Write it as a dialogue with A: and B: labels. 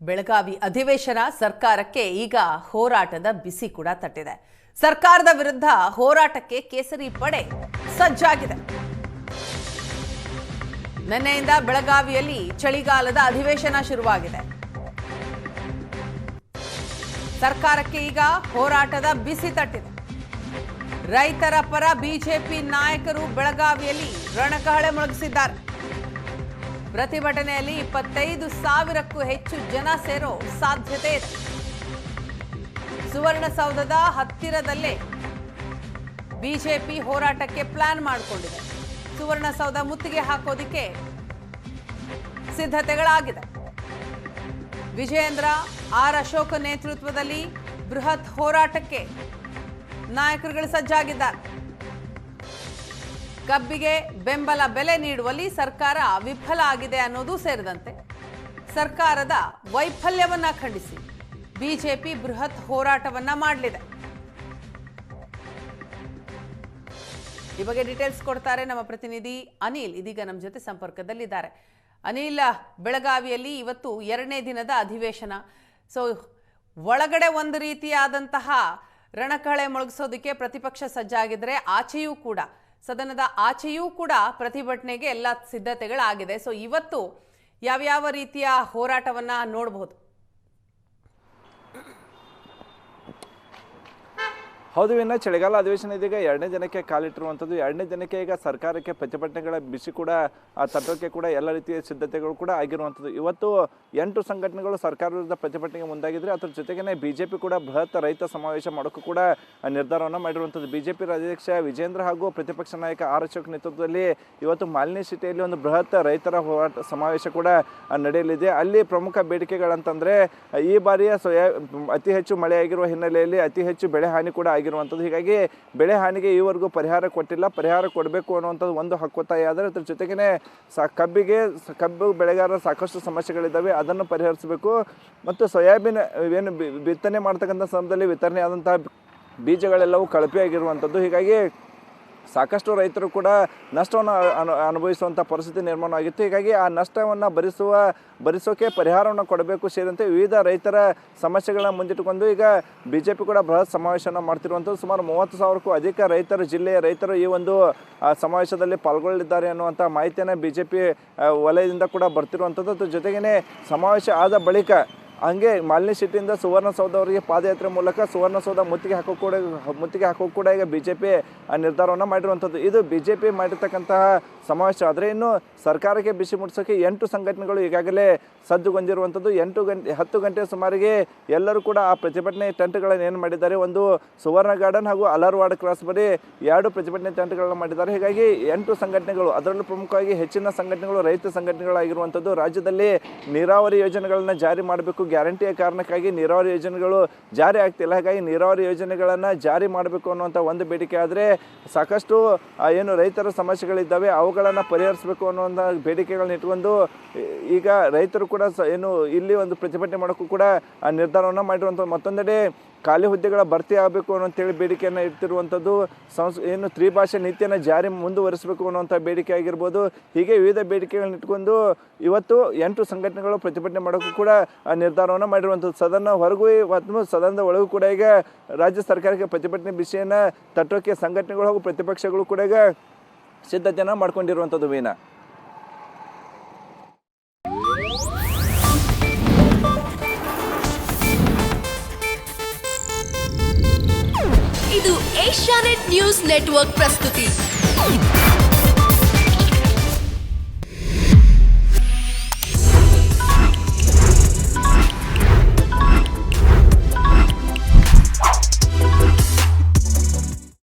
A: ಬೆಳಗಾವಿ ಅಧಿವೇಶನ ಸರ್ಕಾರಕ್ಕೆ ಈಗ ಹೋರಾಟದ ಬಿಸಿ ಕೂಡ ತಟ್ಟಿದೆ. ಸರ್ಕಾರದ ವಿರುದ್ಧ ಹೋರಾಟಕ್ಕೆ ಕೇಸರಿ ಪಡೆ ಸಜ್ಜಾಗಿದೆ. ನಿನ್ನೆಯಿಂದ ಬೆಳಗಾವಿಯಲ್ಲಿ ಚಳಿಗಾಲದ ಅಧಿವೇಶನ ಶುರುವಾಗಿದೆ. ಸರ್ಕಾರಕ್ಕೆ ಈಗ ಹೋರಾಟದ ಬಿಸಿ ತಟ್ಟಿದೆ. ರೈತರ ಪರ ಬಿಜೆಪಿ ನಾಯಕರು ಬೆಳಗಾವಿಯಲ್ಲಿ ರಣಕಹಳೆ ಮೊಳಗಿಸಿದ್ದಾರೆ. ಪ್ರತಿಭಟನೆಯಲ್ಲಿ 25,000ಕ್ಕೂ ಹೆಚ್ಚು ಜನ ಸೇರೋ ಸಾಧ್ಯತೆ ಇದೆ. ಸುವರ್ಣಸೌಧದ ಹತ್ತಿರದಲ್ಲೇ ಬಿಜೆಪಿ ಹೋರಾಟಕ್ಕೆ ಪ್ಲಾನ್ ಮಾಡಿಕೊಂಡಿದೆ. ಸುವರ್ಣಸೌಧ ಮುತ್ತಿಗೆ ಹಾಕೋದಿಕ್ಕೆ ಸಿದ್ಧತೆಗಳಾಗಿದೆ. ವಿಜಯೇಂದ್ರ ಆರ್ ಅಶೋಕ್ ನೇತೃತ್ವದಲ್ಲಿ ಬೃಹತ್ ಹೋರಾಟಕ್ಕೆ ನಾಯಕರುಗಳು ಸಜ್ಜಾಗಿದ್ದಾರೆ. ಕಬ್ಬಿಗೆ ಬೆಂಬಲ ಬೆಲೆ ನೀಡುವಲ್ಲಿ ಸರ್ಕಾರ ವಿಫಲ ಆಗಿದೆ ಅನ್ನೋದು ಸೇರಿದಂತೆ ಸರ್ಕಾರದ ವೈಫಲ್ಯವನ್ನ ಖಂಡಿಸಿ ಬಿಜೆಪಿ ಬೃಹತ್ ಹೋರಾಟವನ್ನ ಮಾಡಲಿದೆ. ಈ ಬಗ್ಗೆ ಡೀಟೇಲ್ಸ್ ಕೊಡ್ತಾರೆ ನಮ್ಮ ಪ್ರತಿನಿಧಿ ಅನಿಲ್. ಇದೀಗ ನಮ್ಮ ಜೊತೆ ಸಂಪರ್ಕದಲ್ಲಿದ್ದಾರೆ. ಅನಿಲ್, ಬೆಳಗಾವಿಯಲ್ಲಿ ಇವತ್ತು 2ನೇ ದಿನದ ಅಧಿವೇಶನ. ಸೊ ಒಳಗಡೆ ಒಂದು ರೀತಿಯಾದಂತಹ ರಣಕಹಳೆ ಮೊಳಗಿಸೋದಕ್ಕೆ ಪ್ರತಿಪಕ್ಷ ಸಜ್ಜಾಗಿದ್ರೆ ಆಚೆಯೂ ಕೂಡ ಸದನದ ಆಚೆಯೂ ಕೂಡ ಪ್ರತಿಭಟನೆಗೆ ಎಲ್ಲ ಸಿದ್ಧತೆಗಳಾಗಿದೆ. ಸೊ ಇವತ್ತು ಯಾವ ರೀತಿಯ ಹೋರಾಟವನ್ನ ನೋಡಬಹುದು?
B: ಹೌದು ವಿನ, ಚಳಿಗಾಲ ಅಧಿವೇಶನ ಇದೀಗ 2ನೇ ದಿನಕ್ಕೆ ಕಾಲಿಟ್ಟಿರುವಂಥದ್ದು. 2ನೇ ದಿನಕ್ಕೆ ಈಗ ಸರ್ಕಾರಕ್ಕೆ ಪ್ರತಿಭಟನೆಗಳ ಬಿಸಿ ಕೂಡ ತಟ್ಟೋಕ್ಕೆ ಕೂಡ ಎಲ್ಲ ರೀತಿಯ ಸಿದ್ಧತೆಗಳು ಕೂಡ ಆಗಿರುವಂಥದ್ದು. ಇವತ್ತು 8 ಸಂಘಟನೆಗಳು ಸರ್ಕಾರ ವಿರುದ್ಧ ಪ್ರತಿಭಟನೆಗೆ ಮುಂದಾಗಿದ್ರೆ, ಅದರ ಜೊತೆಗೇ ಬಿಜೆಪಿ ಕೂಡ ಬೃಹತ್ ರೈತ ಸಮಾವೇಶ ಮಾಡೋಕ್ಕೂ ಕೂಡ ನಿರ್ಧಾರವನ್ನು ಮಾಡಿರುವಂಥದ್ದು. ಬಿಜೆಪಿ ರಾಜ್ಯಾಧ್ಯಕ್ಷ ವಿಜೇಂದ್ರ ಹಾಗೂ ಪ್ರತಿಪಕ್ಷ ನಾಯಕ ಆರ್ ಅಶೋಕ್ ನೇತೃತ್ವದಲ್ಲಿ ಇವತ್ತು ಮಾಲಿನ್ಯ ಸಿಟಿಯಲ್ಲಿ ಒಂದು ಬೃಹತ್ ರೈತರ ಹೋರಾಟ ಸಮಾವೇಶ ಕೂಡ ನಡೆಯಲಿದೆ. ಅಲ್ಲಿ ಪ್ರಮುಖ ಬೇಡಿಕೆಗಳಂತಂದರೆ, ಈ ಬಾರಿಯ ಅತಿ ಹೆಚ್ಚು ಮಳೆಯಾಗಿರುವ ಹಿನ್ನೆಲೆಯಲ್ಲಿ ಅತಿ ಹೆಚ್ಚು ಬೆಳೆ ಹಾನಿ ಕೂಡ ಆಗಿರುವಂಥದ್ದು. ಹೀಗಾಗಿ ಬೆಳೆ ಹಾನಿಗೆ ಈವರೆಗೂ ಪರಿಹಾರ ಕೊಟ್ಟಿಲ್ಲ, ಪರಿಹಾರ ಕೊಡಬೇಕು ಅನ್ನುವಂಥದ್ದು ಒಂದು ಹಕ್ಕೊತ್ತಾಯ ಆದರೆ, ಅದ್ರ ಜೊತೆಗೇ ಕಬ್ಬು ಬೆಳೆಗಾರರ ಸಾಕಷ್ಟು ಸಮಸ್ಯೆಗಳಿದ್ದಾವೆ, ಅದನ್ನು ಪರಿಹರಿಸಬೇಕು. ಮತ್ತು ಸೋಯಾಬೀನ್ ಏನು ಬಿತ್ತನೆ ಮಾಡ್ತಕ್ಕಂಥ ಸಮಯದಲ್ಲಿ ವಿತರಣೆ ಆದಂತಹ ಬೀಜಗಳೆಲ್ಲವೂ ಕಳಪೆಯಾಗಿರುವಂಥದ್ದು. ಹೀಗಾಗಿ ಸಾಕಷ್ಟು ರೈತರು ಕೂಡ ನಷ್ಟವನ್ನು ಅನುಭವಿಸುವಂಥ ಪರಿಸ್ಥಿತಿ ನಿರ್ಮಾಣ ಆಗಿತ್ತು. ಹೀಗಾಗಿ ಆ ನಷ್ಟವನ್ನು ಭರಿಸೋಕೆ ಪರಿಹಾರವನ್ನು ಕೊಡಬೇಕು ಸೇರಿದಂತೆ ವಿವಿಧ ರೈತರ ಸಮಸ್ಯೆಗಳನ್ನ ಮುಂದಿಟ್ಟುಕೊಂಡು ಈಗ ಬಿಜೆಪಿ ಕೂಡ ಬೃಹತ್ ಸಮಾವೇಶವನ್ನು ಮಾಡ್ತಿರುವಂಥದ್ದು. ಸುಮಾರು 30,000ಕ್ಕೂ ಅಧಿಕ ಜಿಲ್ಲೆಯ ರೈತರು ಈ ಒಂದು ಸಮಾವೇಶದಲ್ಲಿ ಪಾಲ್ಗೊಳ್ಳಲಿದ್ದಾರೆ ಅನ್ನುವಂಥ ಮಾಹಿತಿಯನ್ನು ಬಿಜೆಪಿ ವಲಯದಿಂದ ಕೂಡ ಬರ್ತಿರುವಂಥದ್ದು. ಅದ್ರ ಜೊತೆಗೇ ಸಮಾವೇಶ ಆದ ಬಳಿಕ ಹಂಗೆ ಮಾಲಿನ್ಯ ಸಿಟಿಯಿಂದ ಸುವರ್ಣಸೌಧವರೆಗೆ ಪಾದಯಾತ್ರೆ ಮೂಲಕ ಸುವರ್ಣಸೌಧ ಮುತ್ತಿಗೆ ಹಾಕೋ ಕೂಡ ಈಗ ಬಿಜೆಪಿ ನಿರ್ಧಾರವನ್ನು ಮಾಡಿರುವಂಥದ್ದು. ಇದು ಬಿಜೆಪಿ ಮಾಡಿರ್ತಕ್ಕಂತಹ ಸಮಾವೇಶ ಆದರೆ, ಇನ್ನು ಸರ್ಕಾರಕ್ಕೆ ಬಿಸಿ ಮುಟ್ಟಿಸೋಕೆ 8 ಸಂಘಟನೆಗಳು ಈಗಾಗಲೇ ಸಜ್ಜುಗೊಂಡಿರುವಂಥದ್ದು. 10 ಗಂಟೆ ಸುಮಾರಿಗೆ ಎಲ್ಲರೂ ಕೂಡ ಆ ಪ್ರತಿಭಟನೆ ಟೆಂಟ್ಗಳನ್ನು ಏನು ಮಾಡಿದ್ದಾರೆ, ಒಂದು ಸುವರ್ಣ ಗಾರ್ಡನ್ ಹಾಗೂ ಅಲರ್ವಾಡ್ ಕ್ರಾಸ್ ಬಳಿ 2 ಪ್ರತಿಭಟನೆ ಟೆಂಟ್ಗಳನ್ನು ಮಾಡಿದ್ದಾರೆ. ಹೀಗಾಗಿ 8 ಸಂಘಟನೆಗಳು, ಅದರಲ್ಲೂ ಪ್ರಮುಖವಾಗಿ ಹೆಚ್ಚಿನ ಸಂಘಟನೆಗಳು ರೈತ ಸಂಘಟನೆಗಳಾಗಿರುವಂಥದ್ದು. ರಾಜ್ಯದಲ್ಲಿ ನೀರಾವರಿ ಯೋಜನೆಗಳನ್ನು ಜಾರಿ ಮಾಡಬೇಕು, ಗ್ಯಾರಂಟಿಯ ಕಾರಣಕ್ಕಾಗಿ ನೀರಾವರಿ ಯೋಜನೆಗಳು ಜಾರಿ ಆಗ್ತಿಲ್ಲ. ಹಾಗಾಗಿ ನೀರಾವರಿ ಯೋಜನೆಗಳನ್ನು ಜಾರಿ ಮಾಡಬೇಕು ಅನ್ನುವಂಥ ಒಂದು ಬೇಡಿಕೆ ಆದರೆ, ಸಾಕಷ್ಟು ಏನು ರೈತರ ಸಮಸ್ಯೆಗಳಿದ್ದಾವೆ ಅವುಗಳನ್ನು ಪರಿಹರಿಸಬೇಕು ಅನ್ನುವಂಥ ಬೇಡಿಕೆಗಳನ್ನ ಇಟ್ಕೊಂಡು ಈಗ ರೈತರು ಕೂಡ ಏನು ಇಲ್ಲಿ ಒಂದು ಪ್ರತಿಭಟನೆ ಮಾಡೋಕ್ಕೂ ಕೂಡ ನಿರ್ಧಾರವನ್ನು ಮಾಡಿರುವಂಥದ್ದು. ಮತ್ತೊಂದೆಡೆ ಖಾಲಿ ಹುದ್ದೆಗಳ ಭರ್ತಿ ಆಗಬೇಕು ಅನ್ನೋಂಥೇಳಿ ಬೇಡಿಕೆಯನ್ನು ಇಡ್ತಿರುವಂಥದ್ದು. ಏನು ತ್ರಿಭಾಷೆ ನೀತಿಯನ್ನು ಜಾರಿ ಮುಂದುವರಿಸಬೇಕು ಅನ್ನುವಂಥ ಬೇಡಿಕೆ ಆಗಿರ್ಬೋದು. ಹೀಗೆ ವಿವಿಧ ಬೇಡಿಕೆಗಳನ್ನ ಇಟ್ಕೊಂಡು ಇವತ್ತು 8 ಸಂಘಟನೆಗಳು ಪ್ರತಿಭಟನೆ ಮಾಡೋಕ್ಕೂ ಕೂಡ ನಿರ್ಧಾರವನ್ನು ಮಾಡಿರುವಂಥದ್ದು. ಸದನ ಹೊರಗೂ ಮತ್ತು ಸದನದ ಒಳಗೂ ಕೂಡ ಈಗ ರಾಜ್ಯ ಸರ್ಕಾರಕ್ಕೆ ಪ್ರತಿಭಟನೆ ಬಿಸಿಯನ್ನು ತಟ್ಟೋಕ್ಕೆ ಸಂಘಟನೆಗಳು ಹಾಗೂ ಪ್ರತಿಪಕ್ಷಗಳು ಕೂಡ ಈಗ ಸಿದ್ಧತೆಯನ್ನು ಮಾಡ್ಕೊಂಡಿರುವಂಥದ್ದು. ವೀಣಾ,
C: ಇದು ಏಷ್ಯಾನೆಟ್ ನ್ಯೂಸ್ ನೆಟ್ವರ್ಕ್ ಪ್ರಸ್ತುತಿ.